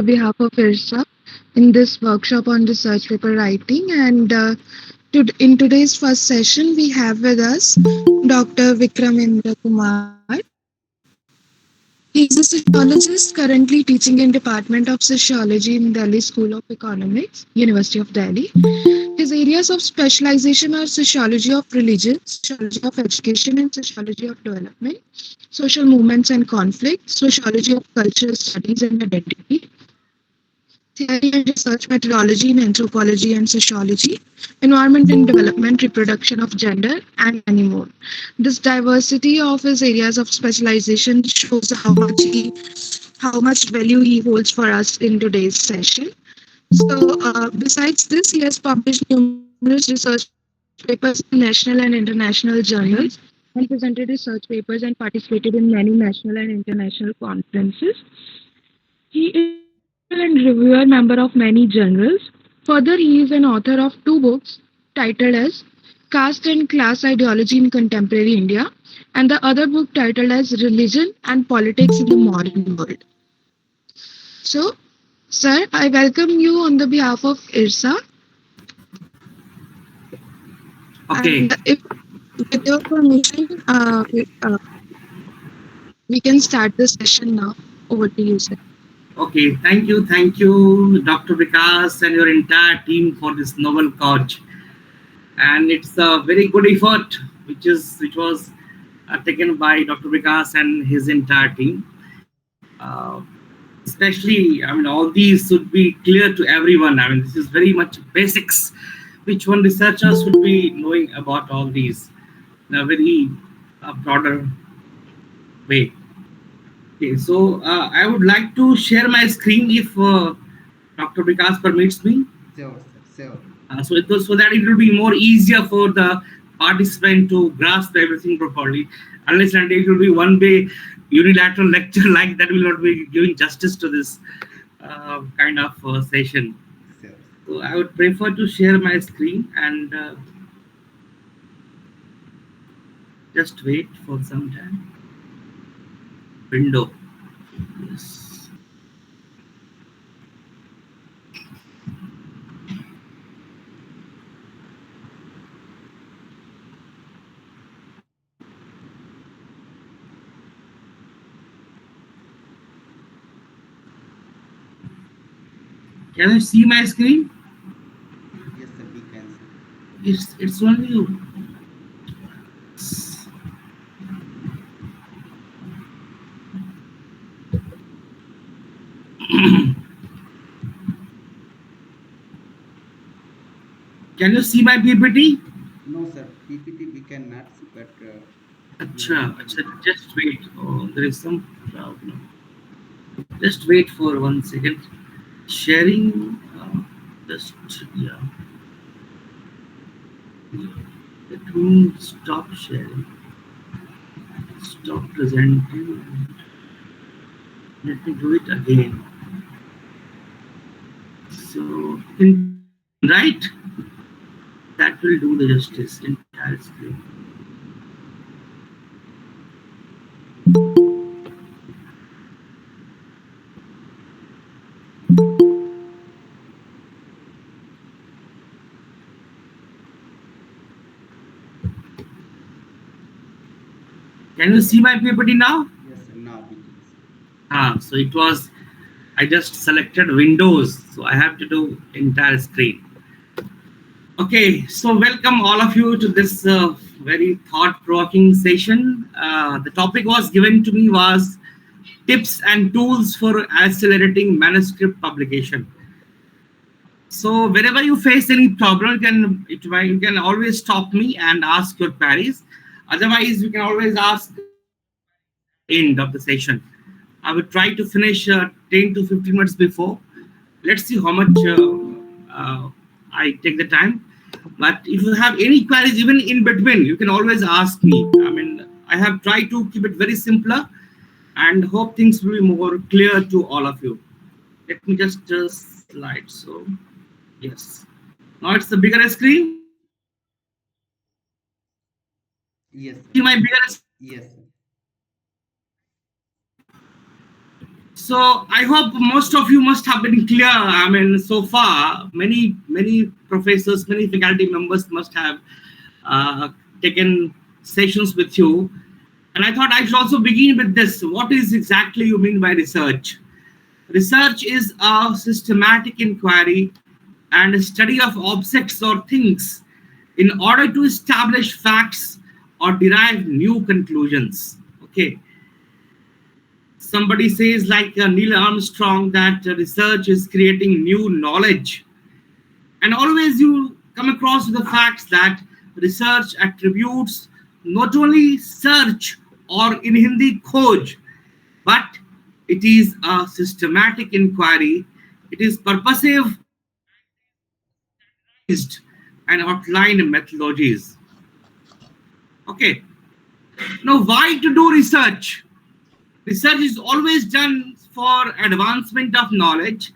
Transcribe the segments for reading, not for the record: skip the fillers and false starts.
behalf of IRSA in this workshop on research paper writing. And in today's first session, we have with us Dr. Vikramendra Kumar. He is a sociologist currently teaching in Department of Sociology in Delhi School of Economics, University of Delhi. His areas of specialization are sociology of religion, sociology of education, and sociology of development, social movements and conflict, sociology of cultural studies and identity, theory and research methodology in anthropology and sociology, environment and development, reproduction of gender, and many more. This diversity of his areas of specialization shows how much value he holds for us in today's session. So, besides this, he has published numerous research papers in national and international journals and presented research papers and participated in many national and international conferences. He is an editorial and reviewer member of many journals. Further, he is an author of two books titled as Caste and Class Ideology in Contemporary India and the other book titled as Religion and Politics in the Modern World. So, sir, I welcome you on the behalf of IRSA. Okay, And if with your permission, we can start the session now. Over to you, sir. okay. Thank you, Dr. Vikas and your entire team for this novel cause. And it's a very good effort, which was taken by Dr. Vikas and his entire team. Uh, Especially, I mean, all these should be clear to everyone. I mean, this is very much basics, which one researchers should be knowing about all these in a very broader way. Okay, so I would like to share my screen if Dr. Vikas permits me. Sure, sir. Sure. So that it will be more easier for the participant to grasp everything properly. Unless and it will be one way unilateral lecture like that will not be giving justice to this kind of session. Sure. So I would prefer to share my screen and just wait for some time. Window. Yes. Can you see my screen? Yes, sir. We can see. It's only you. Can you see my PPT? No, sir. PPT we cannot see, but we are Acha, able acha, to. just wait. Oh, there is some problem. Just wait for 1 second. Sharing. Just yeah. Let me stop sharing. Stop presenting. Let me do it again. So entire screen, right? That will do the justice. Entire screen. Can you see my PPT now? Yes, sir. Now we can see. So it was. I just selected Windows, so I have to do entire screen. Okay, so welcome all of you to this very thought-provoking session. The topic was given to me was tips and tools for accelerating manuscript publication. So whenever you face any problem, you can always stop me and ask your queries. Otherwise, you can always ask queries at the end of the session. I will try to finish 10 to 15 minutes before. Let's see how much I take the time. But if you have any queries, even in between, you can always ask me. I mean, I have tried to keep it very simpler and hope things will be more clear to all of you. Let me just slide. So, yes. Now it's the bigger screen. Can you Yes, see sir. my bigger screen? Yes, sir. So I hope most of you must have been clear. I mean, so far, many professors, many faculty members must have uh, taken sessions with you. And I thought I should also begin with this. What is exactly you mean by research? Research is a systematic inquiry and a study of objects or things in order to establish facts or derive new conclusions. Okay, somebody says like Neil Armstrong that research is creating new knowledge, and always you come across the facts that research attributes not only search or in Hindi khoj, but it is a systematic inquiry. It is purposive and it is standardized and outlined methodologies. Okay. Now, why to do research? Research is always done for advancement of knowledge.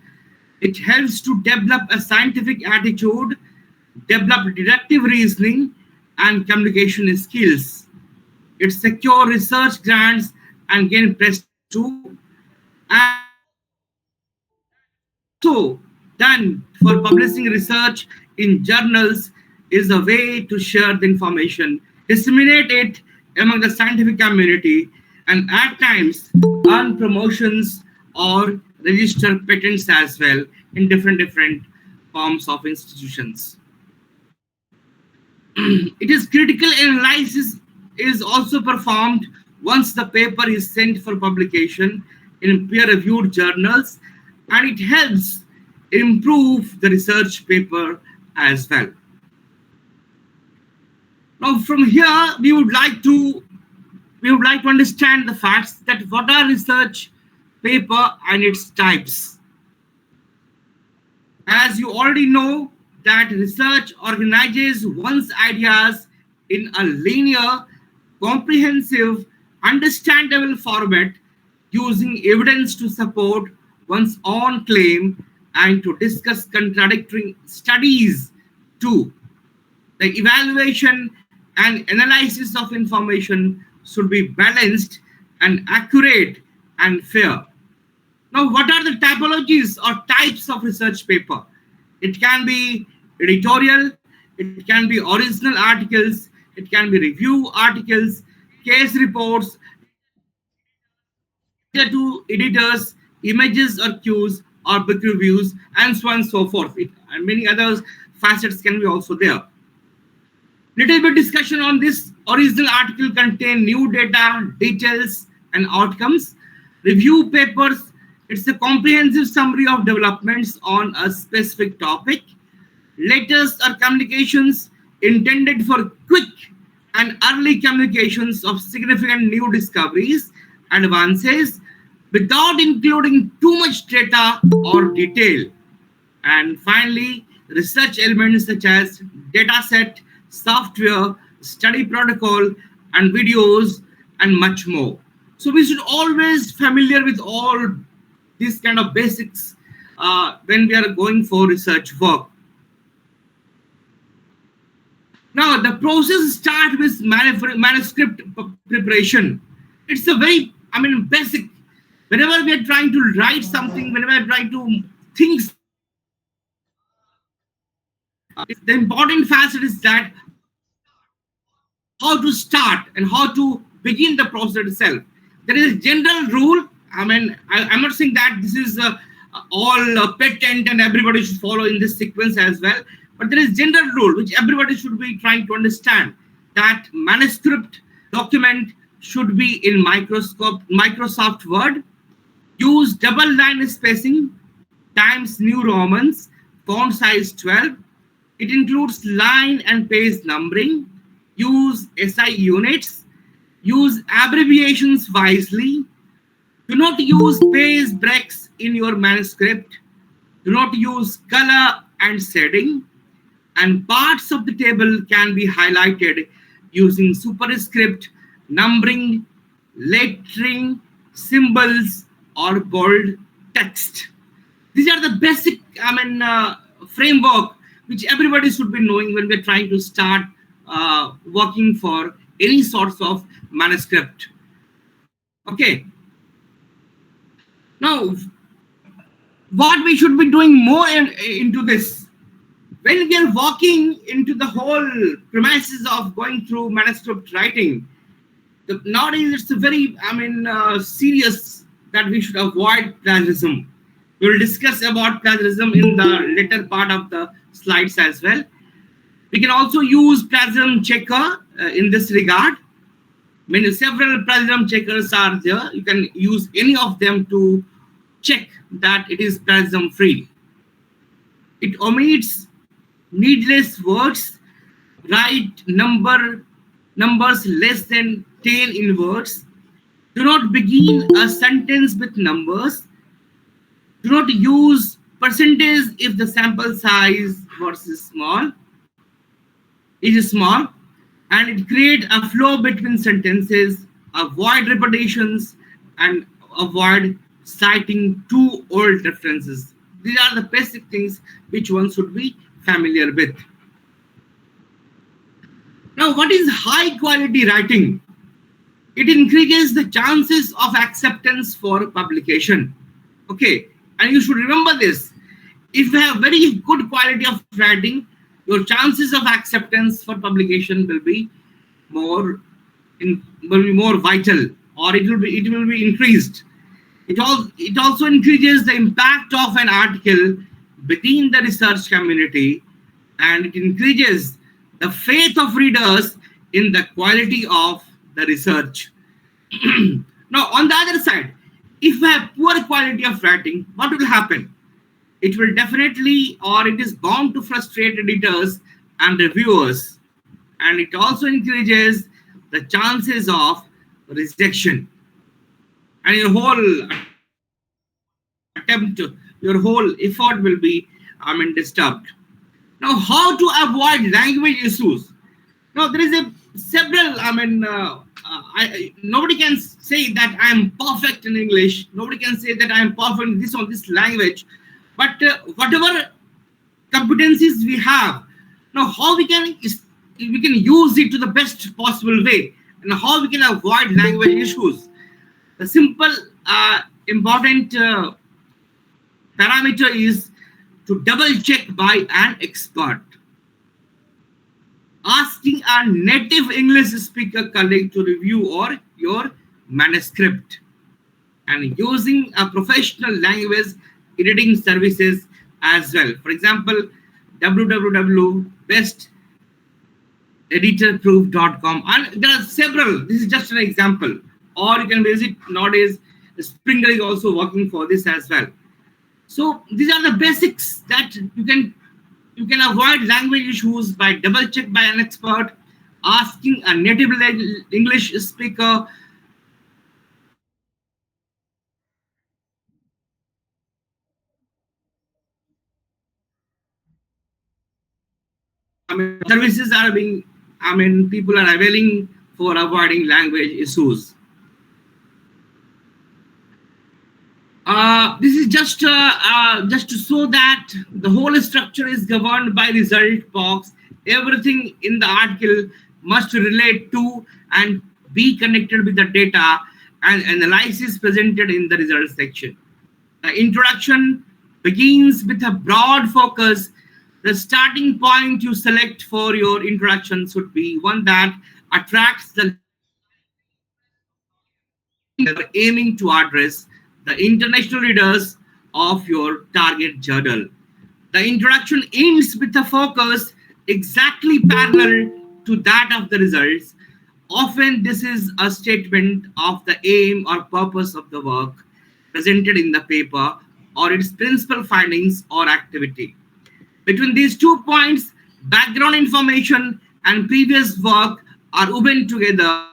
It helps to develop a scientific attitude, develop deductive reasoning, and communication skills. It secure research grants and gain prestige too. And that is also done for publishing research in journals is a way to share the information, disseminate it among the scientific community, and at times earn promotions or register patents as well in different forms of institutions. It is critical analysis is also performed once the paper is sent for publication in peer-reviewed journals, and it helps improve the research paper as well. Now, from here, we would like to understand the facts that what are research paper and its types. As you already know, that research organizes one's ideas in a linear, comprehensive, understandable format using evidence to support one's own claim and to discuss contradictory studies too. The evaluation and analysis of information should be balanced and accurate and fair. Now, what are the typologies or types of research paper? It can be editorial, it can be original articles, it can be review articles, case reports, letter to editors, images or cues, or book reviews, and so on and so forth. And many other facets can be also there. Little bit discussion on this. Original article contain new data, details, and outcomes. Review papers, it's a comprehensive summary of developments on a specific topic. Letters or communications intended for quick and early communications of significant new discoveries, advances, without including too much data or detail. And finally, research elements such as dataset, software, study protocol, and videos, and much more. So we should always familiar with all these kind of basics when we are going for research work. Now, the process starts with manuscript preparation. It's a very, I mean, basic. Whenever we are trying to write something, whenever we are trying to think something, the important facet is that how to start and how to begin the process itself. There is a general rule. I mean, I'm not saying that this is all patent and everybody should follow in this sequence as well. But there is general rule which everybody should be trying to understand that manuscript document should be in Microsoft Word. Use double line spacing, Times New Romans, font size 12. It includes line and page numbering. Use SI units. Use abbreviations wisely. Do not use page breaks in your manuscript. Do not use color and shading. And parts of the table can be highlighted using superscript, numbering, lettering, symbols, or bold text. These are the basic, framework which everybody should be knowing when we're trying to start working for any sorts of manuscript. Okay. Now, what we should be doing more into this, when we are walking into the whole premises of going through manuscript writing, nowadays it's a very, serious that we should avoid plagiarism. We will discuss about plagiarism in the later part of the slides as well. We can also use plagiarism checker in this regard. Several plagiarism checkers are there. You can use any of them to check that it is plagiarism free. It omits needless words, write numbers less than 10 in words. Do not begin a sentence with numbers. Do not use percentage if the sample size versus small is small, and it create a flow between sentences, avoid repetitions, and avoid citing too old references. These are the basic things which one should be familiar with. Now, what is high quality writing? It increases the chances of acceptance for publication. Okay, and you should remember this. If you have very good quality of writing, your chances of acceptance for publication will be more more vital, or it will be increased. It also increases the impact of an article within the research community, and it increases the faith of readers in the quality of the research. Now, on the other side, if we have poor quality of writing, what will happen? It will definitely, or it is bound to frustrate editors and reviewers, and it also increases the chances of rejection, and your whole effort will be, disturbed. Now, how to avoid language issues? Now, there is a several. Nobody can say that I am perfect in English. Nobody can say that I am perfect in this or this language. But whatever competencies we have, now how we can use it to the best possible way, and how we can avoid language issues. The simple, important parameter is to double check by an expert. Asking a native English speaker colleague to review or your manuscript, and using a professional language editing services as well. For example, www.besteditorproof.com, and there are several. This is just an example, or you can visit nowadays. Springer is also working for this as well. So these are the basics that you can avoid language issues by double check by an expert, asking a native English speaker, services are being, people are availing for avoiding language issues. This is just to show that the whole structure is governed by result box. Everything in the article must relate to and be connected with the data and analysis presented in the result section. The introduction begins with a broad focus. The starting point you select for your introduction should be one that attracts the aiming to address the international readers of your target journal. The introduction ends with a focus exactly parallel to that of the results. Often, this is a statement of the aim or purpose of the work presented in the paper, or its principal findings or activity. Between these 2 points, background information and previous work are woven together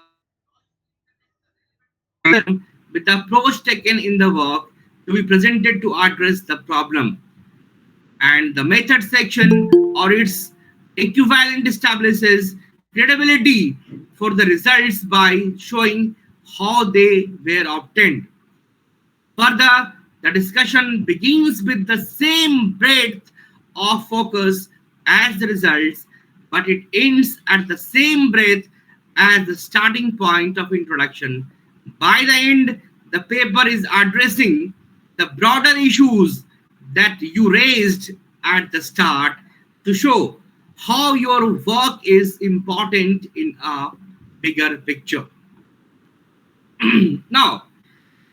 with the approach taken in the work to be presented to address the problem. And the method section or its equivalent establishes credibility for the results by showing how they were obtained. Further, the discussion begins with the same breadth of focus as the results, but it ends at the same breadth as the starting point of introduction. By the end, the paper is addressing the broader issues that you raised at the start to show how your work is important in a bigger picture. Now,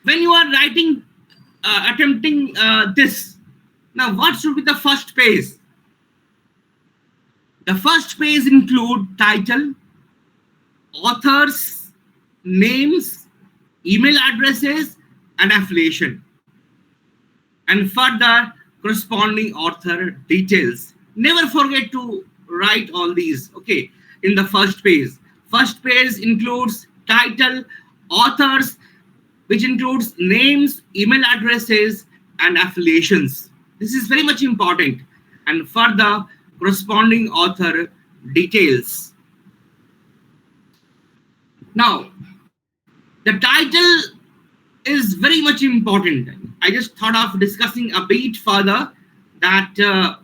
when you are writing, attempting this, now what should be the first page? The first page include title, authors, names, email addresses, and affiliation, and further corresponding author details. Never forget to write all these, okay, in the first page. First page includes title, authors, which includes names, email addresses, and affiliations. This is very much important, and further corresponding author details. Now, the title is very much important. I just thought of discussing a bit further that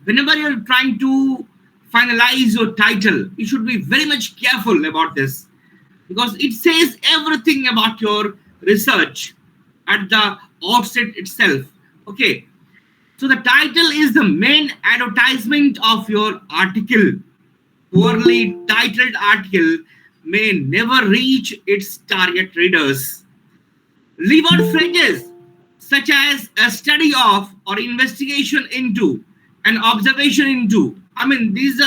whenever you're trying to finalize your title, you should be very much careful about this, because it says everything about your research at the outset itself. Okay, so the title is the main advertisement of your article. Poorly titled article may never reach its target readers. Leave out phrases such as a study of, or investigation into, an observation into. I mean, these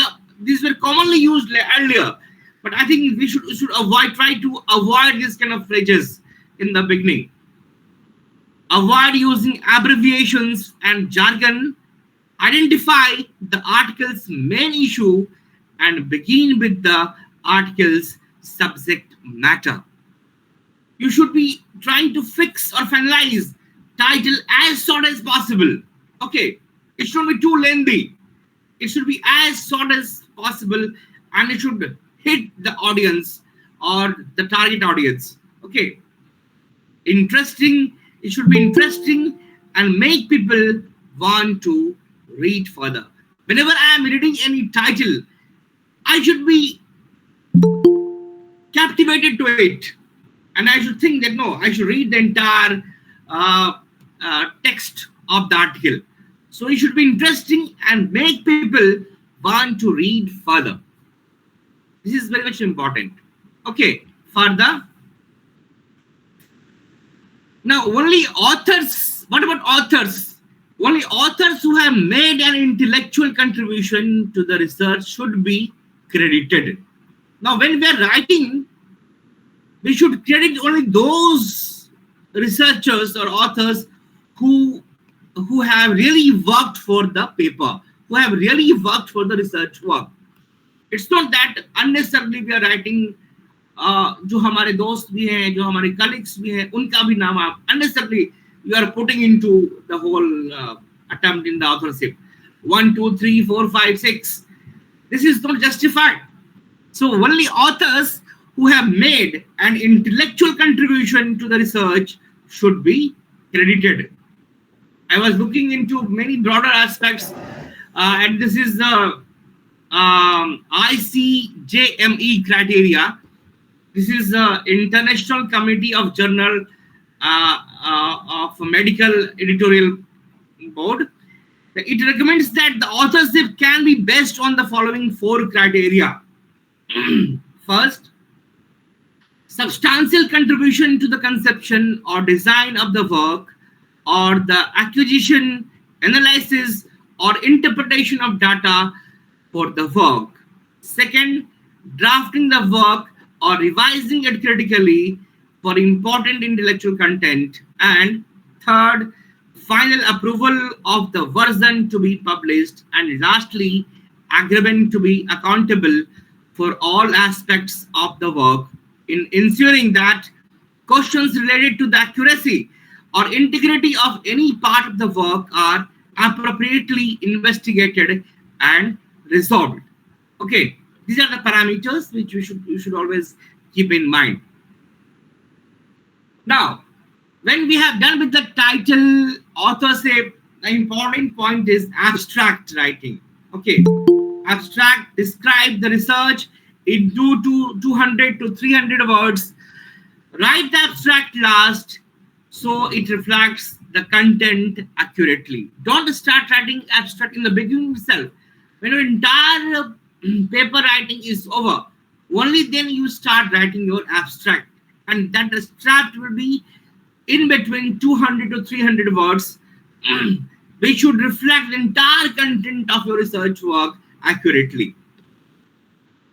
were commonly used earlier, but I think we should avoid, try to avoid this kind of phrases in the beginning. Avoid using abbreviations and jargon. Identify the article's main issue and begin with the article's subject matter. You should be trying to fix or finalize title as short as possible. Okay, it shouldn't be too lengthy. It should be as short as possible, and it should hit the audience or the target audience. Okay, interesting. It should be interesting and make people want to read further. Whenever I am reading any title, I should be captivated to it, and I should think that no, I should read the entire text of the article. So it should be interesting and make people want to read further. This is very much important. Okay, further. Now, only authors, what about authors? Only authors who have made an intellectual contribution to the research should be credited. Now, when we are writing, we should credit only those researchers or authors who have really worked for the paper, who have really worked for the research work. It's not that unnecessarily we are writing जो हमारे दोस्त भी हैं, जो हमारे colleagues भी हैं, उनका भी नाम आप unnecessarily you are putting into the whole attempt in the authorship. 1, 2, 3, 4, 5, 6. This is not justified. So only authors who have made an intellectual contribution to the research should be credited. I was looking into many broader aspects, and this is the ICJME criteria. This is the International Committee of Journal of Medical Editorial Board. It recommends that the authorship can be based on the following 4 criteria. First, substantial contribution to the conception or design of the work, or the acquisition, analysis, or interpretation of data for the work. Second, drafting the work or revising it critically for important intellectual content. And third, final approval of the version to be published. And lastly, agreement to be accountable for all aspects of the work in ensuring that questions related to the accuracy or integrity of any part of the work are appropriately investigated and resolved. Okay, these are the parameters which you should always keep in mind. Now, when we have done with the title, authorship, the important point is abstract writing. Okay, abstract, describe the research into 200 to 300 words. Write the abstract last so it reflects the content accurately. Don't start writing abstract in the beginning itself. When your entire paper writing is over, only then you start writing your abstract. And that abstract will be in between 200 to 300 words, which should reflect the entire content of your research work accurately.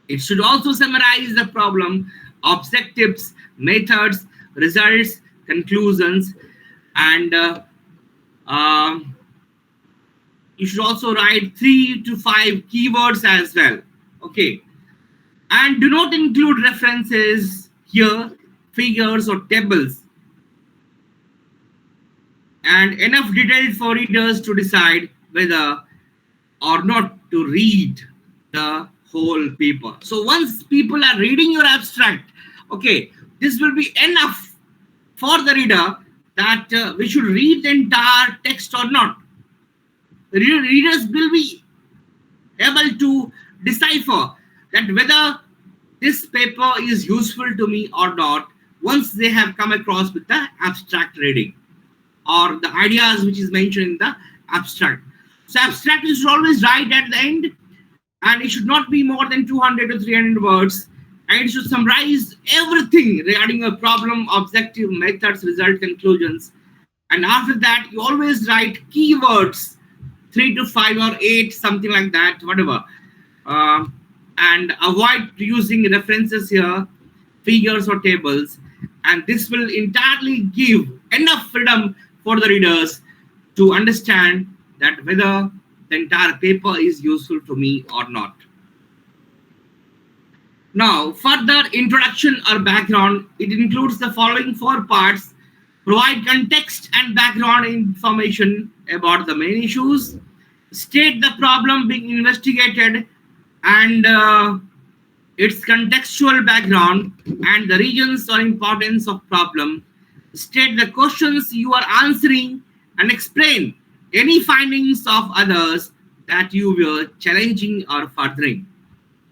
It should also summarize the problem, objectives, methods, results, conclusions, and um, you should also write 3 to 5 keywords as well. Okay, and do not include references here, figures, or tables, and enough detail for readers to decide whether or not to read the whole paper. So once people are reading your abstract, okay, this will be enough for the reader that we should read the entire text or not. The readers will be able to decipher that whether this paper is useful to me or not once they have come across with the abstract reading or the ideas which is mentioned in the abstract. So abstract is always right at the end, and it should not be more than 200 to 300 words, and it should summarize everything regarding a problem, objective, methods, result, conclusions. And after that, you always write keywords, 3 to 5 or 8, something like that, whatever. Uh, and avoid using references here, figures or tables. And this will entirely give enough freedom for the readers to understand that whether the entire paper is useful to me or not. Now, further introduction or background, it includes the following 4 parts. Provide context and background information about the main issues. State the problem being investigated and its contextual background and the regions or importance of problem. State the questions you are answering and explain any findings of others that you were challenging or furthering.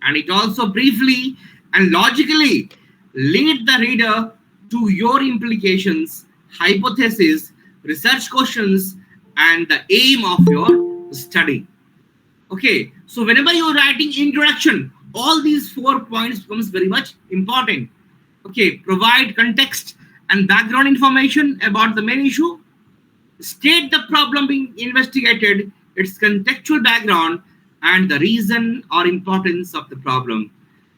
And it also briefly and logically lead the reader to your implications, hypothesis, research questions, and the aim of your study. Okay, so whenever you're writing introduction, all these 4 points becomes very much important. Okay, provide context and background information about the main issue. State the problem being investigated, its contextual background, and the reason or importance of the problem.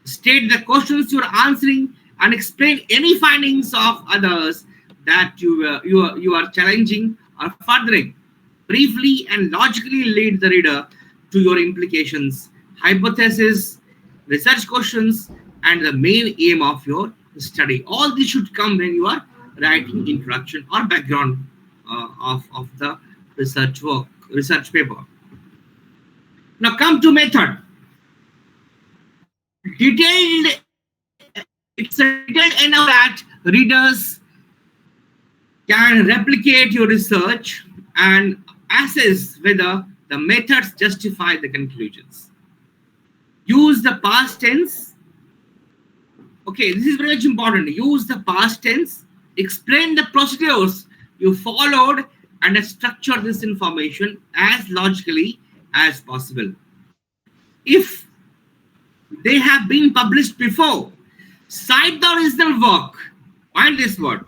State the questions you're answering and explain any findings of others that you are challenging or furthering. Briefly and logically lead the reader to your implications, hypothesis, research questions, and the main aim of your study. All this should come when you are writing introduction or background of the research work, research paper. Now come to method. Detailed, it's a detailed enough that readers can replicate your research and assess whether the methods justify the conclusions. Use the past tense. Okay, this is very much important. Use the past tense. Explain the procedures you followed and structure this information as logically as possible. If they have been published before, cite the original work. Mind this word.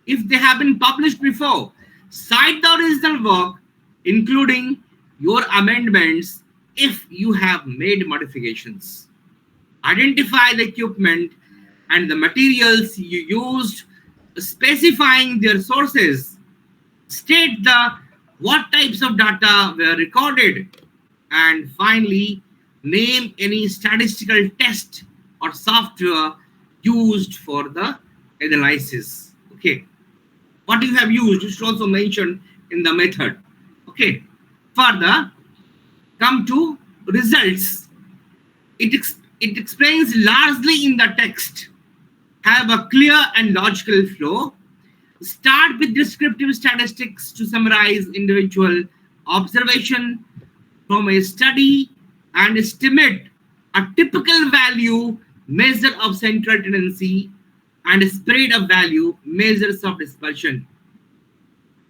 If they have been published before, cite the original work, including your amendments if you have made modifications. Identify the equipment and the materials you used, specifying their sources. State the what types of data were recorded, and finally name any statistical test or software used for the analysis. Okay, what you have used you should also mention in the method. Okay, further come to results. It explains largely in the text. Have a clear and logical flow. Start with descriptive statistics to summarize individual observation from a study and estimate a typical value, measure of central tendency, and a spread of value, measures of dispersion.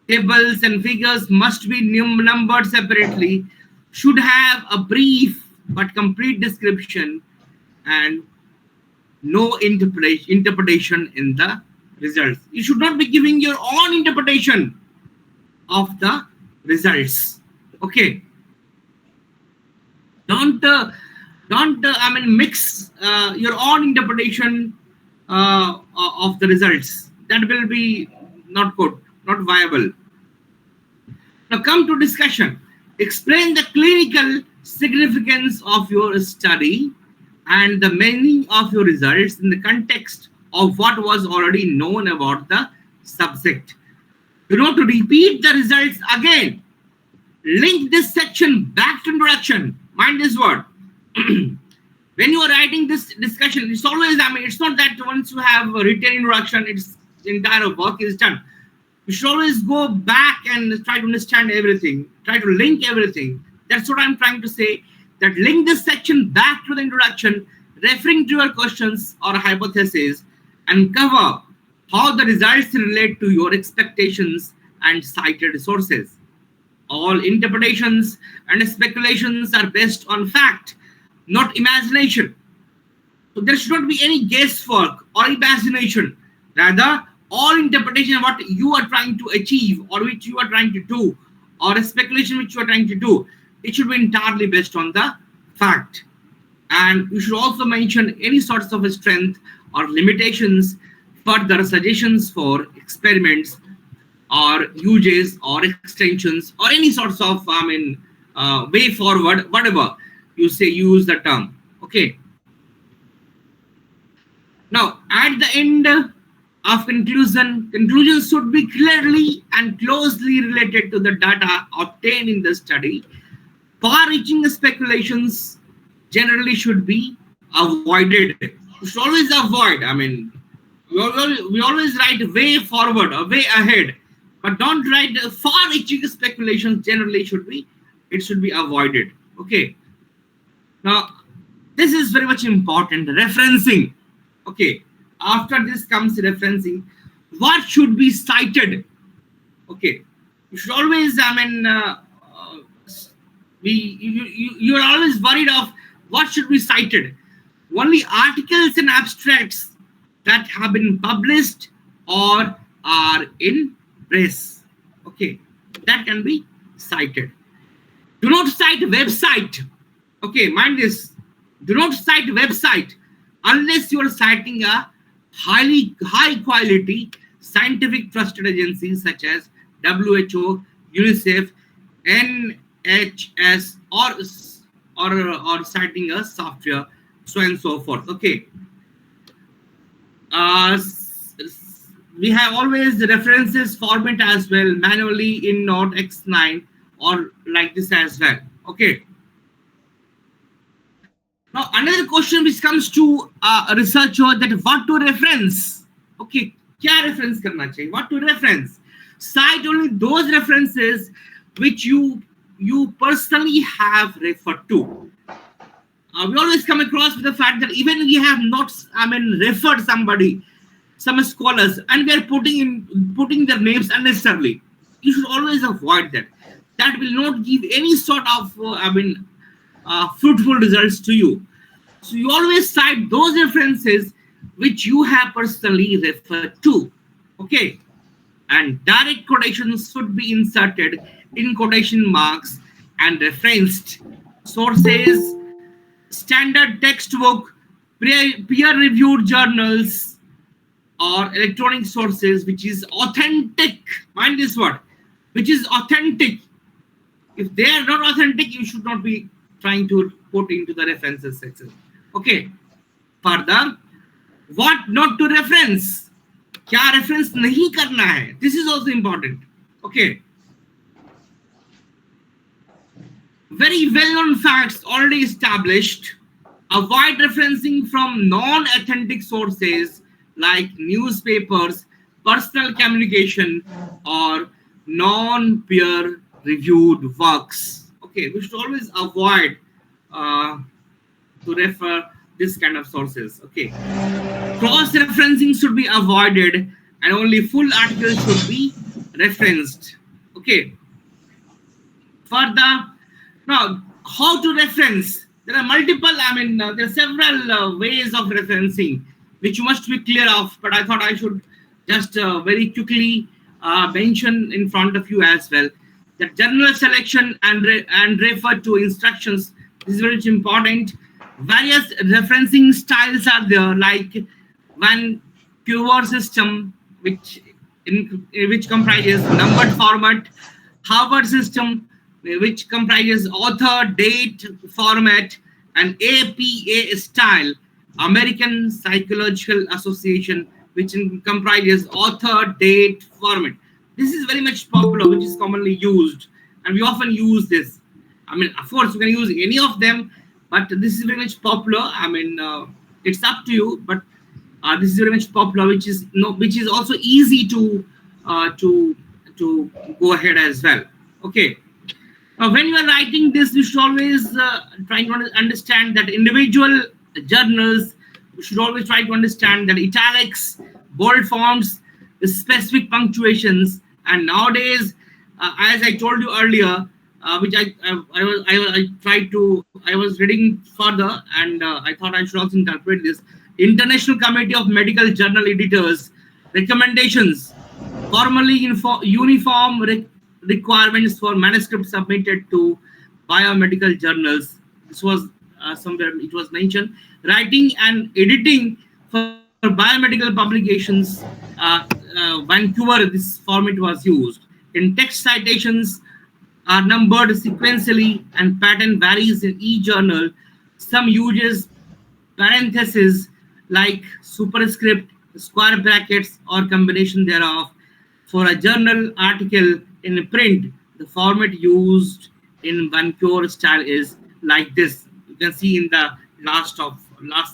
Tables and figures must be numbered separately, should have a brief but complete description, and no interpretation in the results. You should not be giving your own interpretation of the results. Okay, don't I mean mix your own interpretation of the results. That will be not good, not viable. Now come to discussion. Explain the clinical significance of your study and the meaning of your results in the context of what was already known about the subject. Do not repeat the results again. Link this section back to introduction. Mind this word. When you are writing this discussion, it's always, I mean, it's not that once you have a written introduction, it's the entire work is done. You should always go back and try to understand everything, try to link everything. That's what I'm trying to say, that link this section back to the introduction, referring to your questions or hypotheses, and cover how the results relate to your expectations and cited sources. All interpretations and speculations are based on fact, not imagination. So there should not be any guesswork or imagination. Rather, all interpretation of what you are trying to achieve or which you are trying to do, or a speculation which you are trying to do, it should be entirely based on the fact. And you should also mention any sorts of strength or limitations, further suggestions for experiments or uses or extensions or any sorts of way forward, whatever you say, use the term. Okay, now at the end of conclusions should be clearly and closely related to the data obtained in the study. Far-reaching speculations generally should be avoided. You should always avoid, I mean, we always write way forward or way ahead, but don't write far-reaching speculations. Generally it should be avoided. Okay, now this is very much important. Referencing. Okay, after this comes referencing. What should be cited? Okay, you should always, you're always worried of what should be cited. Only articles and abstracts that have been published or are in press. Okay, that can be cited. Do not cite website. Okay, mind this. Do not cite website unless you are citing a high quality scientific trusted agencies such as WHO, UNICEF, NHS, or citing a software, so and so forth. Okay. We have always the references format as well, manually in Note X9 or like this as well. Okay. Now another question which comes to a researcher, that what to reference. Okay, क्या reference करना चाहिए? What to reference? Cite only those references which you personally have referred to. We always come across with the fact that even we have not, referred somebody, some scholars, and we are putting their names unnecessarily. You should always avoid that. That will not give any sort of, fruitful results to you. So you always cite those references which you have personally referred to. Okay, and direct quotations should be inserted in quotation marks and referenced. Sources, standard textbook, peer-reviewed journals, or electronic sources which is authentic. Mind this word, which is authentic. If they are not authentic, you should not be trying to put into the references section. Okay. Further, what not to reference? क्या reference नहीं करना है? This is also important. Okay. Very well-known facts already established. Avoid referencing from non-authentic sources like newspapers, personal communication, or non-peer-reviewed works. Okay, we should always avoid to refer this kind of sources. Okay, cross-referencing should be avoided, and only full articles should be referenced. Okay, for the now how to reference, there are multiple, there are several ways of referencing which you must be clear of, but I thought I should just very quickly mention in front of you as well that general selection and refer to instructions. This is very important. Various referencing styles are there, like one QR system, which comprises numbered format, Harvard system, which comprises author date format, and APA style, American Psychological Association, which comprises author date format. This is very much popular, which is commonly used, and we often use this. Of course, you can use any of them, but this is very much popular. It's up to you, but this is very much popular, which is no, which is also easy to uh, to to go ahead as well. Okay. Now, when you are writing this, you should always try to understand that individual journals. You should always try to understand that italics, bold fonts, specific punctuations, and nowadays, as I told you earlier, which I tried to, I was reading further, and I thought I should also interpret this. International Committee of Medical Journal Editors recommendations, formally uniform requirements for manuscripts submitted to biomedical journals. This was somewhere it was mentioned. Writing and editing for biomedical publications, Vancouver, this format was used. In text citations are numbered sequentially and pattern varies in each journal. Some uses parentheses like superscript, square brackets, or combination thereof. For a journal article in print, the format used in Vancouver style is like this. You can see in the last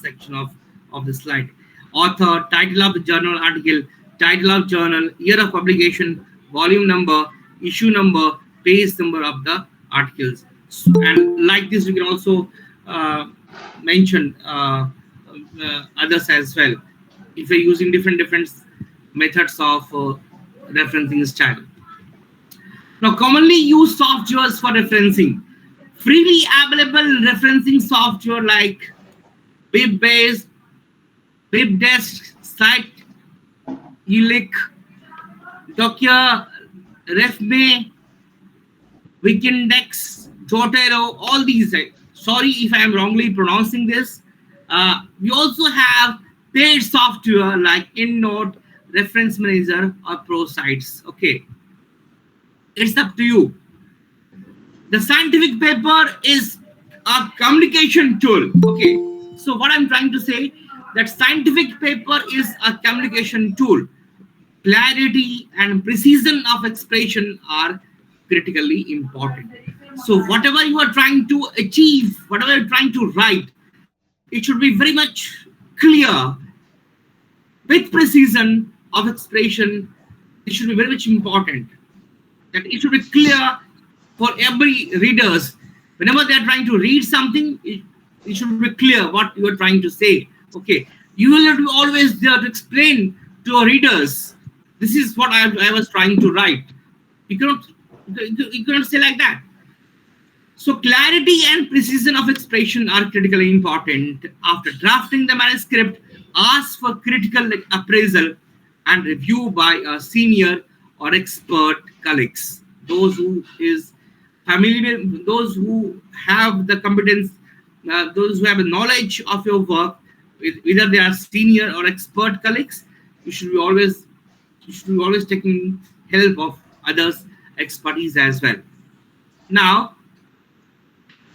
section of the slide. Author, title of the journal article, title of journal, year of publication, volume number, issue number, page number of the articles. And like this, we can also mention others as well if we're using different methods of referencing style. Now, commonly used softwares for referencing. Freely available referencing software like WebBase, WebDesk, Site, Elic, Docker, RefMe, Wikindex, Jotero, all these. Sorry if I am wrongly pronouncing this. We also have paid software like EndNote, Reference Manager, or ProSites. Okay, it's up to you. The scientific paper is a communication tool. Okay, so what I'm trying to say that scientific paper is a communication tool. Clarity and precision of expression are critically important. So whatever you are trying to achieve, whatever you're trying to write, it should be very much clear with precision of expression. It should be very much important that it should be clear for every readers. Whenever they are trying to read something, it should be clear what you are trying to say. Okay, you will have to be always there to explain to your readers. This is what I was trying to write. You cannot say like that. So clarity and precision of expression are critically important. After drafting the manuscript, ask for critical appraisal and review by a senior or expert colleagues. Those who is familiar, those who have the competence, those who have a knowledge of your work, either they are senior or expert colleagues. You should be always taking help of others' expertise as well. Now,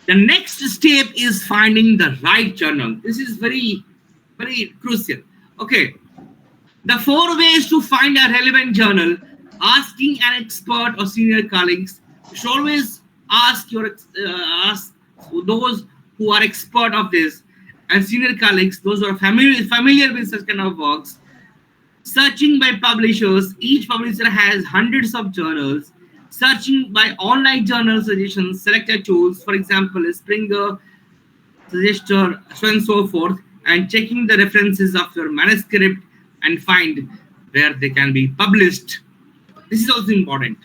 the next step is finding the right journal. This is very crucial. Okay, the 4 ways to find a relevant journal: asking an expert or senior colleagues. You should always ask those who are expert of this, and senior colleagues, those who are familiar with such kind of works. Searching by publishers. Each publisher has hundreds of journals. Searching by online journal suggestions, selected tools, for example, Springer, Suggester, so and so forth, and checking the references of your manuscript and find where they can be published. This is also important.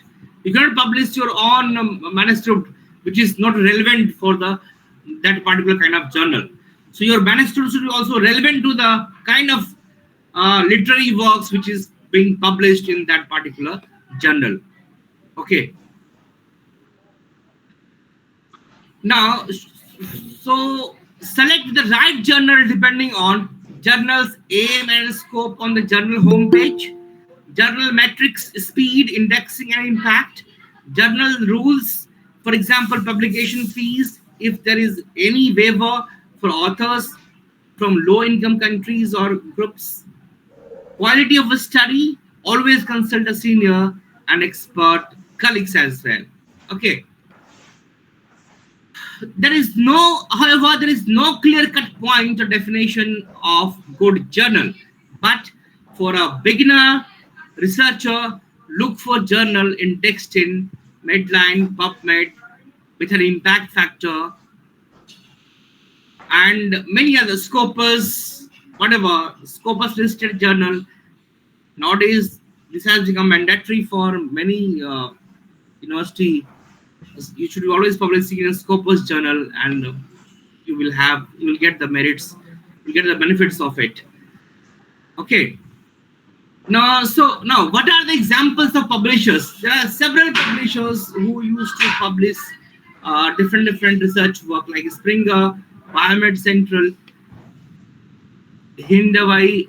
You cannot publish your own manuscript which is not relevant for the that particular kind of journal. So your manuscript should be also relevant to the kind of literary works which is being published in that particular journal. Okay. Now, so select the right journal depending on journal's aim and scope on the journal homepage, journal metrics, speed, indexing, and impact, journal rules, for example, publication fees, if there is any waiver for authors from low income countries or groups, quality of a study, always consult a senior and expert colleagues as well. Okay. However, there is no clear cut point or definition of good journal. But for a beginner researcher, look for journal indexed in Medline, PubMed with an impact factor and many other Scopus, whatever, Scopus listed journal. Nowadays, this has become mandatory for many university. You should be always publishing in a Scopus journal, and you will get the merits, you get the benefits of it. Okay. Now, what are the examples of publishers? There are several publishers who used to publish different research work like Springer, Biomed Central, Hindawai,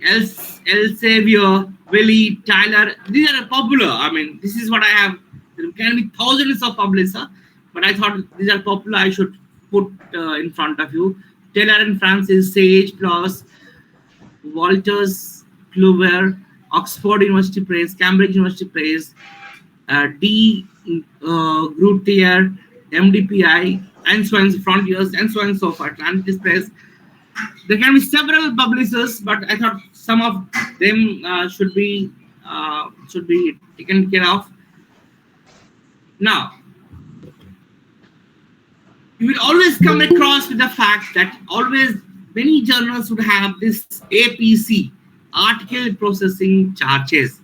Elsevier, Willie, Tyler. These are popular. I mean, this is what I have. There can be thousands of publishers, but I thought these are popular. I should put in front of you. Taylor and Francis, Sage, Plus, Walters, Kluwer, Oxford University Press, Cambridge University Press, D. Groutier, MDPI, and so on, Frontiers, and so on and so forth, Atlantis Press. There can be several publishers, but I thought some of them should be taken care of. Now, you will always come across with the fact that always many journals would have this APC, article processing charges.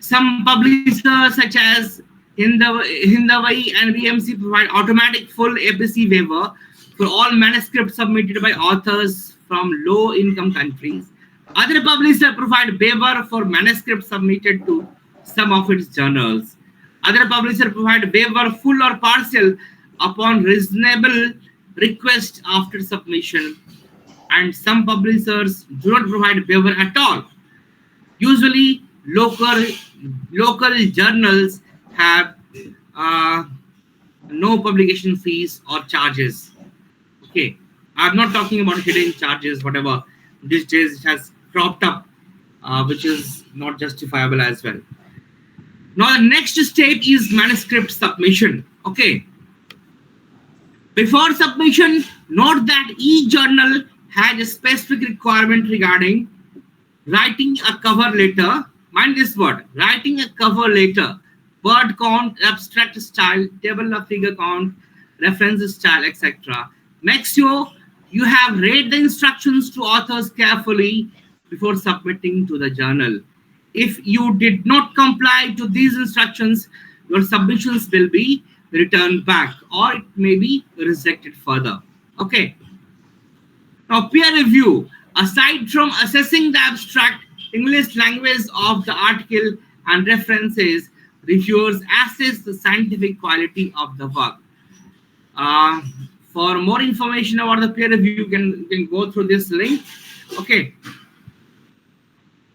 Some publishers such as Hindawai and VMC provide automatic full APC waiver for all manuscripts submitted by authors from low-income countries. Other publishers provide waiver for manuscripts submitted to some of its journals. Other publishers provide waiver full or partial upon reasonable request after submission. And some publishers do not provide waiver at all. Usually, local journals have no publication fees or charges. Okay, I'm not talking about hidden charges, whatever these days it has cropped up, which is not justifiable as well. Now, the next step is manuscript submission. Okay, before submission, note that each journal has a specific requirement regarding writing a cover letter. Mind this word, writing a cover letter, word count, abstract style, table of figure count, reference style, etc. Make sure you have read the instructions to authors carefully before submitting to the journal. If you did not comply to these instructions, your submissions will be returned back or it may be rejected further. Okay. Now, peer review. Aside from assessing the abstract English language of the article and references, reviewers assess the scientific quality of the work. For more information about the peer review, you can go through this link. Okay.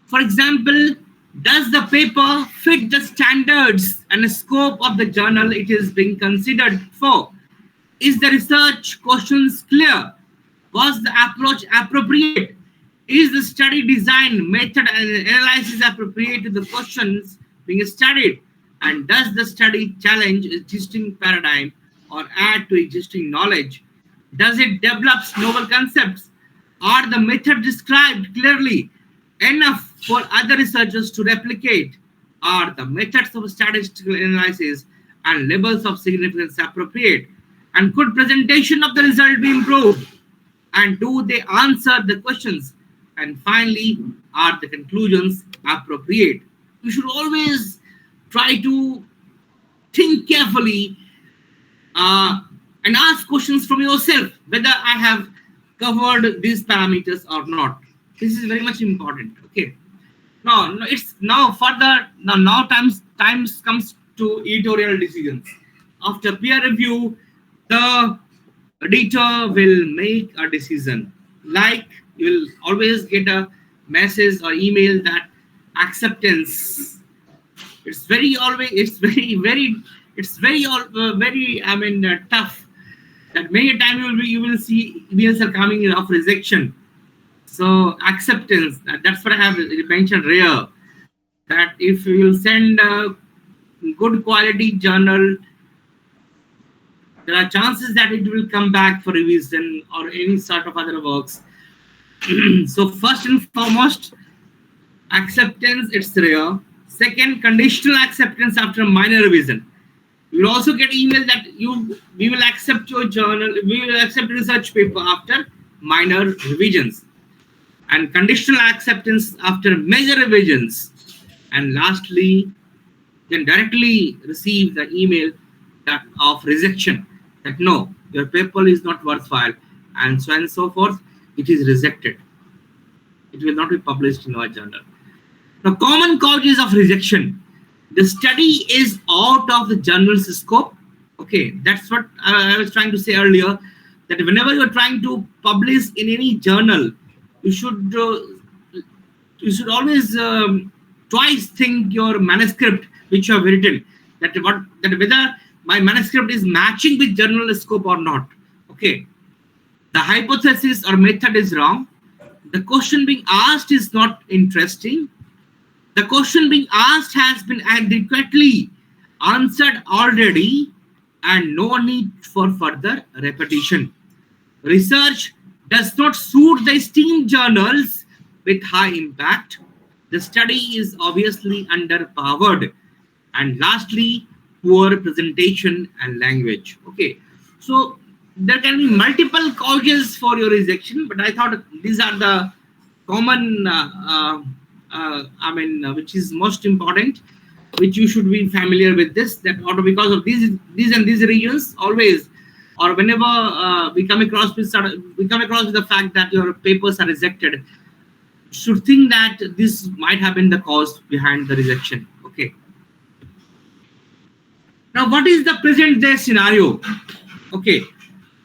For example, does the paper fit the standards and scope of the journal it is being considered for? Is the research questions clear? Was the approach appropriate? Is the study design, method, and analysis appropriate to the questions being studied? And does the study challenge existing paradigm or add to existing knowledge? Does it develop novel concepts? Are the methods described clearly enough for other researchers to replicate? Are the methods of statistical analysis and levels of significance appropriate? And could presentation of the result be improved? And do they answer the questions? And finally, are the conclusions appropriate? You should always try to think carefully uh, and ask questions from yourself whether I have covered these parameters or not. This is very much important. Okay. No, it's now further. Now times comes to editorial decisions. After peer review, the editor will make a decision. Like you will always get a message or email that acceptance. It's very always. It's very. It's very. I mean, tough. That many times you will see emails are coming in of rejection. So acceptance. That's what I have mentioned rare. That if you will send a good quality journal, there are chances that it will come back for revision or any sort of other works. So first and foremost, acceptance, it's rare. Second, conditional acceptance after minor revision. You will also get email that we will accept your journal, we will accept research paper after minor revisions. And conditional acceptance after major revisions. And lastly, you can directly receive the email that of rejection, that no, your paper is not worthwhile, and so on and so forth. It is rejected. It will not be published in our journal. Now, common causes of rejection. The study is out of the journal's scope. Okay, that's what I was trying to say earlier. That whenever you're trying to publish in any journal, you should always twice think your manuscript which you have written, that whether my manuscript is matching with journal scope or not. Okay, the hypothesis or method is wrong. The question being asked is not interesting. The question being asked has been adequately answered already, and no need for further repetition. Research does not suit the esteemed journals with high impact. The study is obviously underpowered. And lastly, poor presentation and language. Okay, so there can be multiple causes for your rejection, but I thought these are the common, which is most important, which you should be familiar with this. That or because of these reasons, always or whenever we come across with the fact that your papers are rejected, should think that this might have been the cause behind the rejection. Okay. Now, what is the present day scenario? Okay,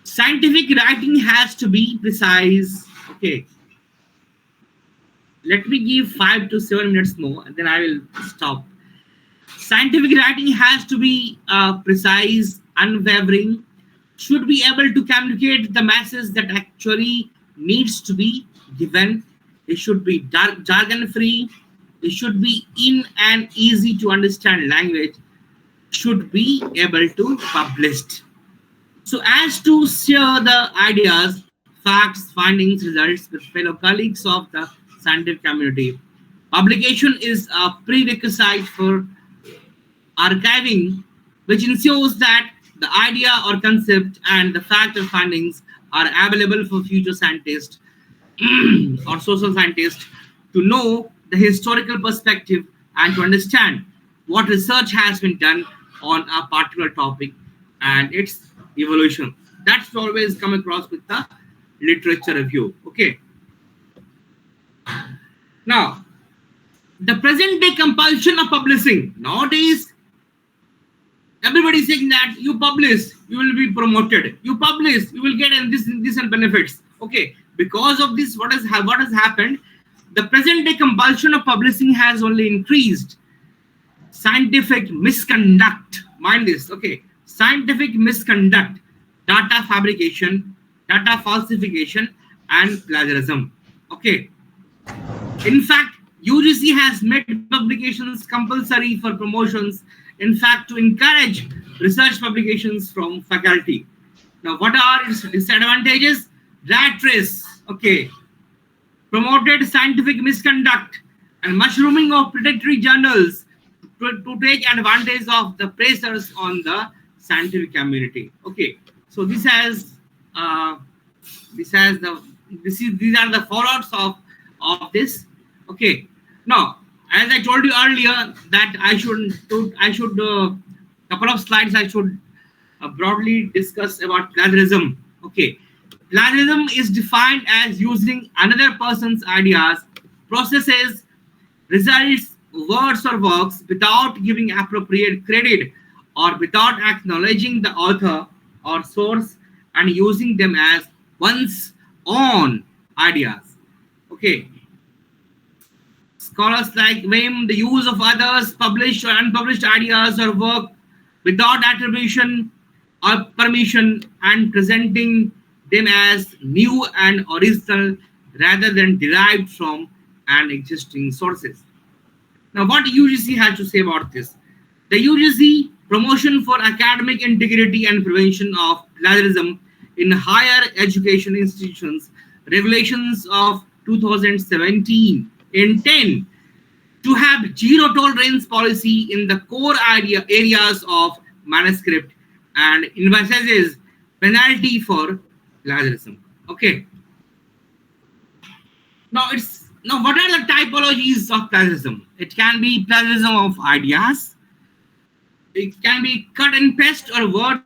scientific writing has to be precise. Okay, let me give 5 to 7 minutes more, and then I will stop. Scientific writing has to be precise, unwavering, should be able to communicate the message that actually needs to be given. It should be jargon free. It should be in an easy to understand language. Should be able to published. So as to share the ideas, facts, findings, results with fellow colleagues of the scientific community. Publication is a prerequisite for archiving, which ensures that the idea or concept and the fact or findings are available for future scientists or social scientists to know the historical perspective and to understand what research has been done on a particular topic and its evolution. That's always come across with the literature review. Okay. Now, the present day compulsion of publishing. Nowadays, everybody is saying that you publish, you will be promoted. You publish, you will get this and benefits. Okay. Because of this, what has happened? The present day compulsion of publishing has only increased. Scientific misconduct, mind this. Okay, scientific misconduct, data fabrication, data falsification, and plagiarism. Okay, in fact, UGC has made publications compulsory for promotions, in fact, to encourage research publications from faculty. Now, what are its disadvantages? Rat race. Okay, promoted scientific misconduct and mushrooming of predatory journals to take advantage of the pressures on the scientific community. Okay, so these are the fallouts of this. Okay, now As I told you earlier, that I should couple of slides I should broadly discuss about plagiarism. Okay, plagiarism is defined as using another person's ideas, processes, results, words, or works without giving appropriate credit or without acknowledging the author or source and using them as one's own ideas. Okay, scholars like Wim, the use of others' published or unpublished ideas or work without attribution or permission and presenting them as new and original rather than derived from an existing sources. Now, what UGC has to say about this? The UGC Promotion for Academic Integrity and Prevention of Plagiarism in Higher Education Institutions Regulations of 2017 intend to have zero tolerance policy in the core areas of manuscript and emphasizes penalty for plagiarism. Okay. Now what are the typologies of plagiarism? It can be plagiarism of ideas. It can be cut and paste or words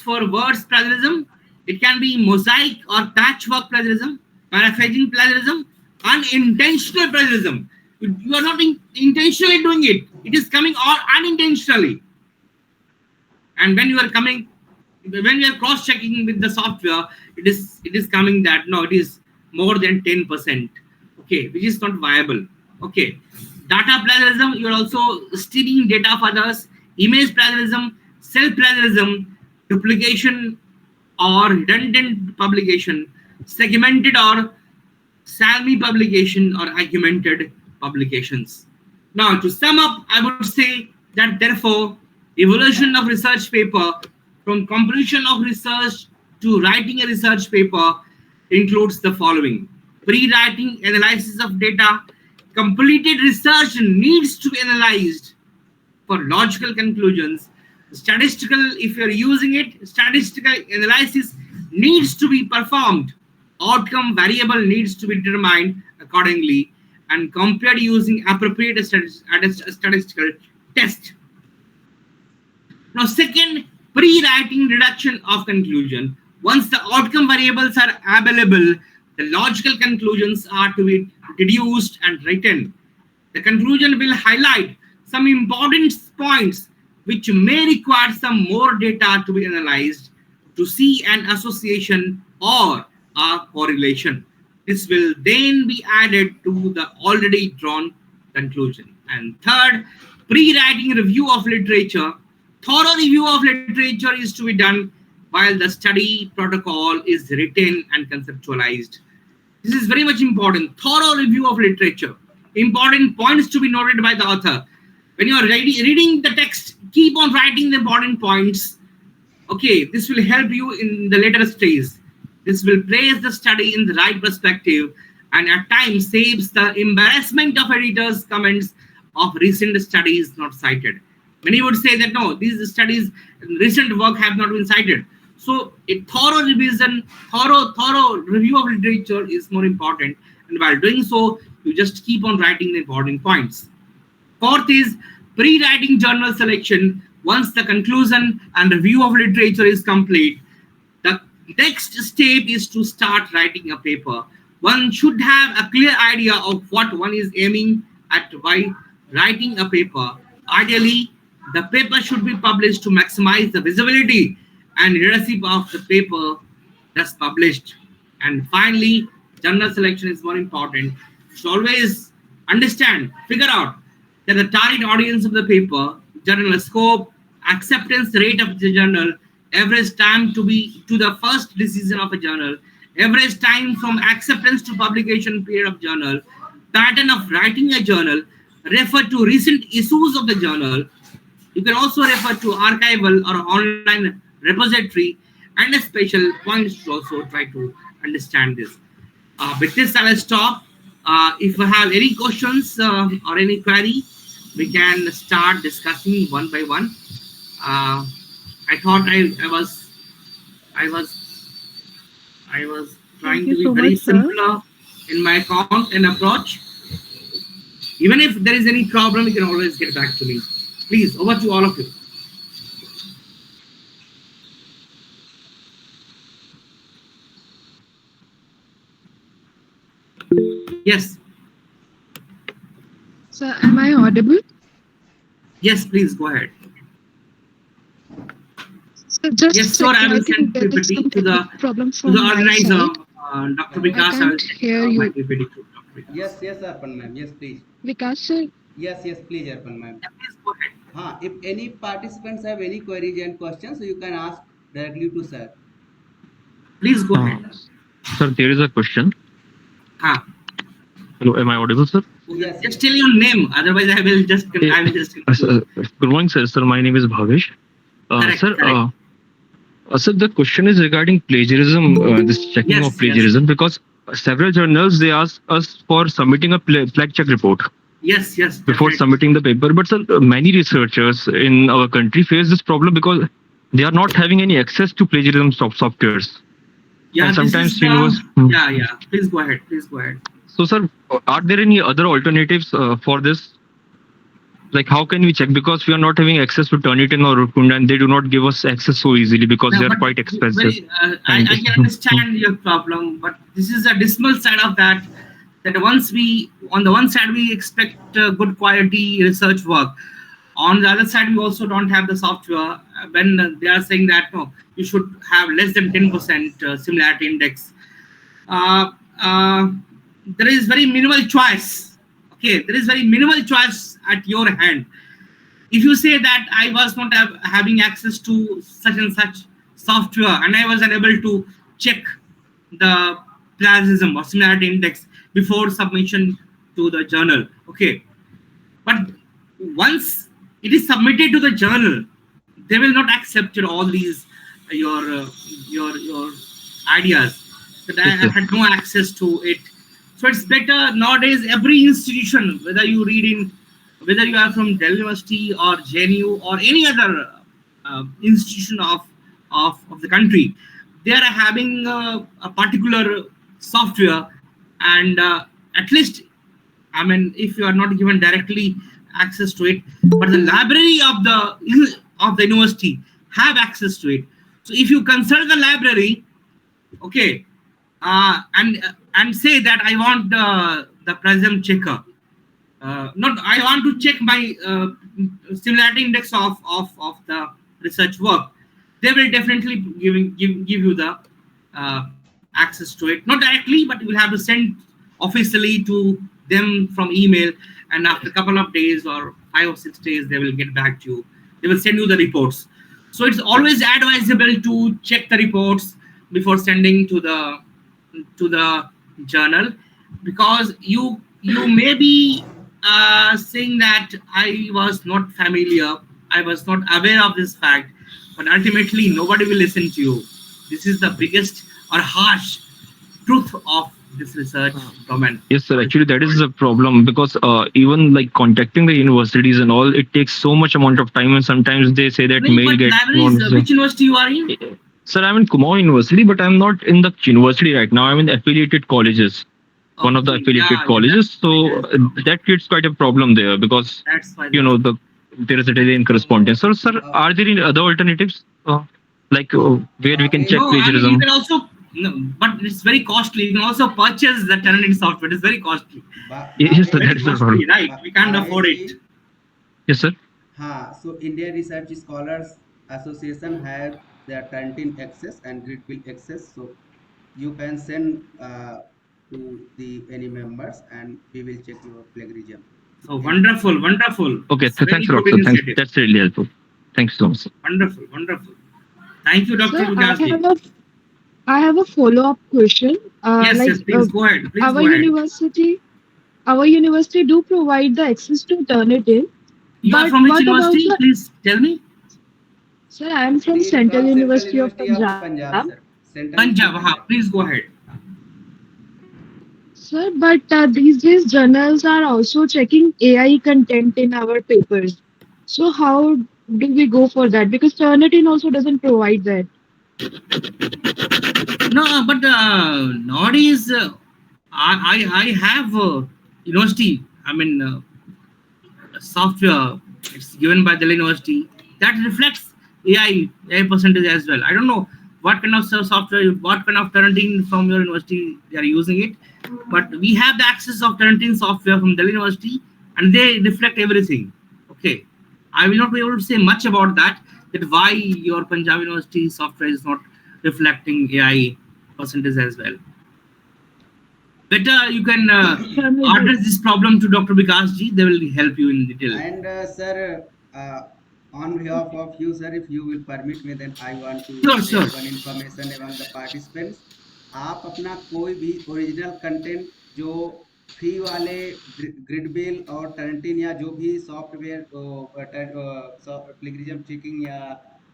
for words plagiarism. It can be mosaic or patchwork plagiarism, paraphrasing plagiarism, unintentional plagiarism. You are not intentionally doing it. It is coming all unintentionally. And when you are cross checking with the software, it is coming that no, it is more than 10%. Okay, which is not viable. Okay, data plagiarism, you are also stealing data of others. Image plagiarism, self plagiarism, duplication or redundant publication, segmented or salmi publication or augmented publications. Now, to sum up, I would say that therefore, evolution of research paper from completion of research to writing a research paper includes the following: pre-writing analysis of data. Completed research needs to be analyzed for logical conclusions. Statistical, if you're using it, statistical analysis needs to be performed. Outcome variable needs to be determined accordingly and compared using appropriate statistical test. Now, second, pre-writing reduction of conclusion. Once the outcome variables are available, the logical conclusions are to be deduced and written. The conclusion will highlight some important points which may require some more data to be analyzed to see an association or a correlation. This will then be added to the already drawn conclusion. And third, pre-writing review of literature. Thorough review of literature is to be done while the study protocol is written and conceptualized. This is very much important. Thorough review of literature. Important points to be noted by the author. When you are reading the text, keep on writing the important points. Okay, this will help you in the later stage. This will place the study in the right perspective and at times saves the embarrassment of editors' comments of recent studies not cited. Many would say that no, these studies, recent work have not been cited. So a thorough revision, thorough review of literature is more important. And while doing so, you just keep on writing the important points. Fourth is pre-writing journal selection. Once the conclusion and review of literature is complete, the next step is to start writing a paper. One should have a clear idea of what one is aiming at by writing a paper. Ideally, the paper should be published to maximize the visibility and readership of the paper thus published. And finally, journal selection is more important. You should always figure out that the target audience of the paper, journal scope, acceptance rate of the journal, average time to the first decision of a journal, average time from acceptance to publication period of journal, pattern of writing a journal, refer to recent issues of the journal. You can also refer to archival or online repository and a special points to also try to understand this. With this, I will stop. If you have any questions or any query, we can start discussing one by one. I thought I was Thank trying you to be so very much, sir. simpler in my account and approach. Even if there is any problem, you can always get back to me. Please, over to all of you. Yes, Sir, am I audible? yes, please go ahead. So just a Yes, sir. second. I I will think send there is some PPT technical problem to the from my organizer, side. Dr. Uh, I Vikas. I will can't send hear my you. PPT to Dr. Vikas. yes, Arpan ma'am. Yes, please. Vikas sir, Yes, please, Arpan ma'am. Yeah, please go ahead. If any participants have any queries and questions, so you can ask directly to sir. Please go Uh, ahead. Sir, there is a question. Ah, Hello, am I audible, sir? Yes, just tell your name. Otherwise, Eh, I will just confuse. Good morning, sir. Sir, my name is Bhavesh. Correct, Sir, correct. sir, the question is regarding plagiarism, this checking of Yes, yes, plagiarism, because several journals they ask us for submitting a flag check report yes, yes, before definitely. submitting the paper. But sir, many researchers in our country face this problem because they are not having any access to plagiarism softwares, and Yeah, this is sometimes the. universe. Yeah, yeah. Please go ahead. Please go ahead. So, sir, are there any other alternatives for this? Like how can we check, because we are not having access to Turnitin or Rukunda, and they do not give us access so easily because No, they are but quite expensive. very, I Scientists. can understand your problem, but this is a dismal side of that. That once we, on the one side, we expect good quality research work. On the other side, we also don't have the software. When they are saying that no, you should have less than 10% similarity index. Uh, uh, there is very minimal choice. Okay, there is very minimal choice at your hand. If you say that I was not having access to such and such software and I was unable to check the plagiarism or similarity index before submission to the journal, okay, but once it is submitted to the journal, they will not accept all these your your ideas that Yes, I sir. had no access to it. So it's better nowadays. Every institution, whether you read in, whether you are from Delhi University or JNU or any other institution of the country, they are having a particular software, and at least, I mean, if you are not given directly access to it, but the library of the university have access to it. So if you consult the library, okay, and say that I want the prism checker, not I want to check my similarity index of the research work, they will definitely give you the access to it, not directly, but you will have to send officially to them from email, and after a couple of days or 5 or 6 days they will get back to you. They will send you the reports. So it's always advisable to check the reports before sending to the journal, because you may be saying that I was not familiar, I was not aware of this fact, but ultimately nobody will listen to you. This is the biggest or harsh truth of this research Uh, domain. Yes, sir. Actually, that is the problem because even like contacting the universities and all, it takes so much amount of time, and sometimes they say that Well, mail but get not. libraries, which university you are in? Sir, I'm in Kumar University, but I'm not in the university right now. I'm in affiliated colleges, one of the Okay, affiliated yeah, yeah, colleges. that's why So that creates quite a problem there because that's why you that's know why. the there is a delay in correspondence. So, sir, Uh, are there any other alternatives like where we can check in No, I mean you plagiarism? can also, no, but it's very costly. You can also purchase the Tenant software. It's very costly. Yes, It's sir, that very is the Bhavesh, problem. costly, right? We can't afford it. Bhavesh, Yes, sir. so Indian Research Scholars Association have their canteen access and grid bill access. So you can send to the any members, and we will check your plagiarism. So Any wonderful, wonderful. Okay, It's a very thanks a lot, good sir. Thanks. initiative. That's really helpful. Thanks so much, sir. Wonderful, wonderful. Thank you, Dr. sir, Vikasji. I have a follow-up question. Yes, yes, please go ahead. Please Our go ahead. university do provide the access to Turnitin, You are but from which what about university? the Please tell me. sir? I am from we Central from Central University of University of Punjab, Punjab, sir. Central University Punjab. of Huh? Punjab. Please go ahead. sir. But these days journals are also checking AI content in our papers. So how do we go for that? Because Turnitin also doesn't provide that. No, but nowadays I have university. I mean, software it's given by the university that reflects AI percentage as well. I don't know what kind of software, what kind of parenting from your university they are using it, but we have the access of parenting software from Delhi University, and they reflect everything. Okay, I will not be able to say much about that. That why your Punjab University software is not reflecting AI percentage as well. Better you can address this problem to Dr. Vikas ji. They will help you in detail. And sir, on behalf of you, sir, if you will permit me, then I want to Sure, share sure. one information among the participants. आप अपना कोई भी original content जो free वाले grid bill और टर्नटिन या जो भी सॉफ्टवेयर प्लेगरिज्म चेकिंग या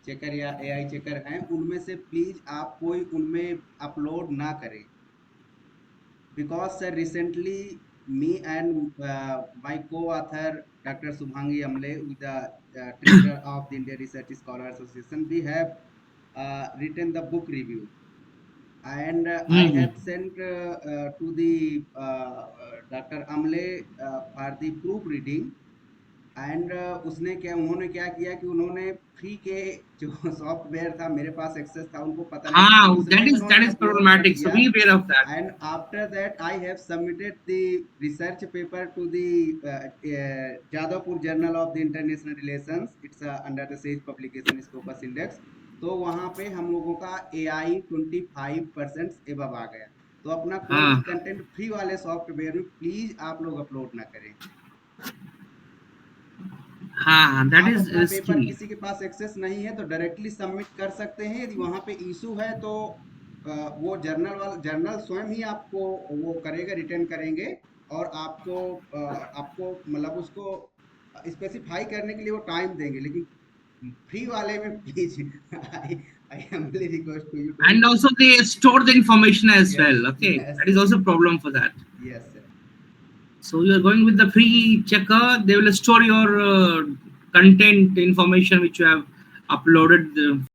चेकर या एआई चेकर हैं, उनमें से प्लीज आप कोई उनमें अपलोड ना करें. Because sir, recently me and my co-author Dr. Subhangi Amle, with the treasurer of the India Research Scholar Association, we have written the book review, and I Hmm. have sent to the Dr. Amle for the proofreading. And उसने क्या उन्होंने क्या किया कि उन्होंने free के जो software था, मेरे पास एक्सेस था, उनको पता नहीं था, Ah, उसमें that उन्होंने is अपलोड कर problematic. So दिया. be aware of that. And after that I have submitted the research paper to the Jadavpur Journal of the International Relations. It's under the SAGE publication Scopus Index. तो वहां पे हम लोगों का AI 25% above आ गया. तो अपना कोई भी Ah, कंटेंट फ्री वाले सॉफ्टवेयर में प्लीज आप लोग अपलोड ना करें. that आप is अपना पेपर, risky. किसी के पास एक्सेस नहीं है तो डायरेक्टली सबमिट कर सकते हैं. यदि वहां पे इशू है तो वो जर्नल स्वयं ही आपको वो करेगा, रिटर्न करेंगे, और आपको आपको मतलब उसको स्पेसिफाई करने के लिए वो टाइम देंगे. लेकिन फ्री वाले में please I humbly request to you, And don't. also they store the information as Yes, well. Okay, yes, that is also a problem for that. yes sir. So you are going with the free checker. They will store your content information which you have uploaded